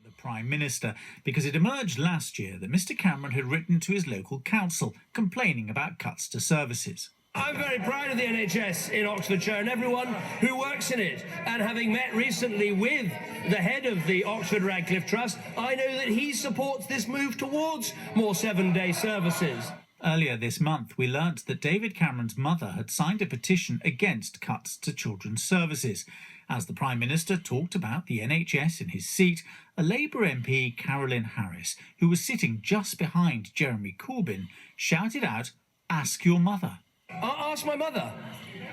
The Prime Minister, because it emerged last year that Mr Cameron had written to his local council complaining about cuts to services. I'm very proud of the NHS in Oxfordshire and everyone who works in it. And having met recently with the head of the Oxford Radcliffe Trust, I know that he supports this move towards more 7-day services. Earlier this month, we learnt that David Cameron's mother had signed a petition against cuts to children's services. As the Prime Minister talked about the NHS in his seat, a Labour MP, Carolyn Harris, who was sitting just behind Jeremy Corbyn, shouted out, "Ask your mother." Ask my mother.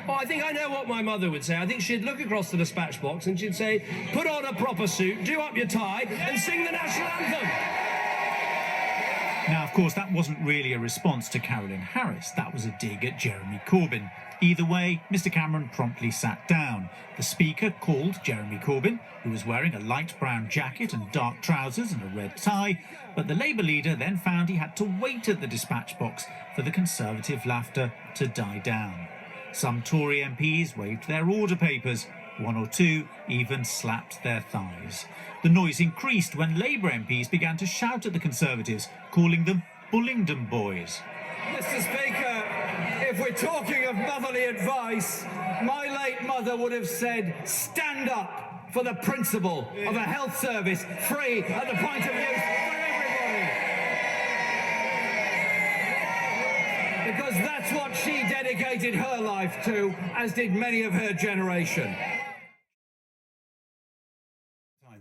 Oh, I think I know what my mother would say. I think she'd look across the dispatch box and she'd say, put on a proper suit, do up your tie and sing the national anthem. Now, of course, that wasn't really a response to Carolyn Harris. That was a dig at Jeremy Corbyn. Either way, Mr Cameron promptly sat down. The Speaker called Jeremy Corbyn, who was wearing a light brown jacket and dark trousers and a red tie, but the Labour leader then found he had to wait at the dispatch box for the Conservative laughter to die down. Some Tory MPs waved their order papers. One or two even slapped their thighs. The noise increased when Labour MPs began to shout at the Conservatives, calling them Bullingdon boys. Mr Speaker, if we're talking of motherly advice, my late mother would have said, stand up for the principle of a health service free at the point of use for everybody. Because that's what she dedicated her life to, as did many of her generation.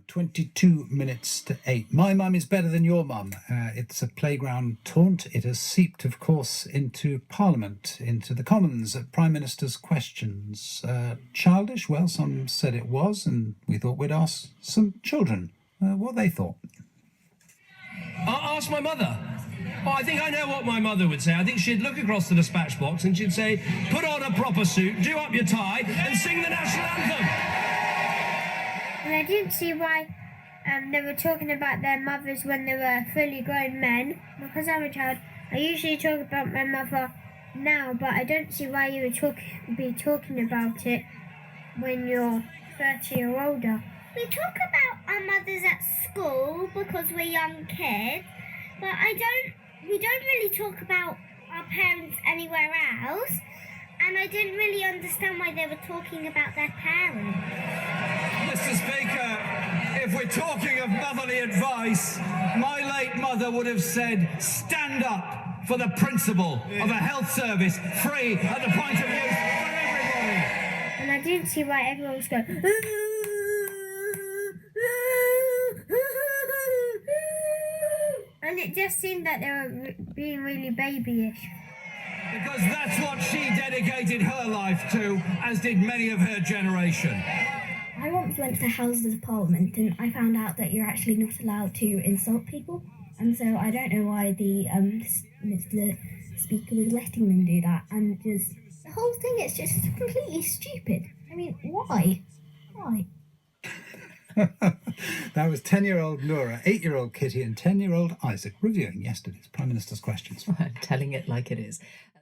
22 minutes to 8. My mum is better than your mum. It's a playground taunt. It has seeped, of course, into Parliament, into the Commons at Prime Minister's questions. Childish? Well, some said it was, and we thought we'd ask some children what they thought. Ask my mother. Oh, I think I know what my mother would say. I think she'd look across the dispatch box and she'd say, put on a proper suit, do up your tie and sing the national anthem. And I didn't see why they were talking about their mothers when they were fully grown men. Because I'm a child, I usually talk about my mother now, but I don't see why you would be talking about it when you're 30 or older. We talk about our mothers at school because we're young kids, but we don't really talk about our parents anywhere else. And I didn't really understand why they were talking about their parents. Mr Speaker, if we're talking of motherly advice, my late mother would have said, stand up for the principle of a health service free at the point of use for everybody. And I didn't see why everyone was going, and it just seemed that they were being really babyish. Because that's what she dedicated her life to, as did many of her generation. I once went to the Houses of Parliament and I found out that you're actually not allowed to insult people. And so I don't know why the Speaker was letting them do that. And just the whole thing is just completely stupid. I mean, why? Why? That was 10-year-old Nora, 8-year-old Kitty and 10-year-old Isaac reviewing yesterday's Prime Minister's questions. I'm telling it like it is.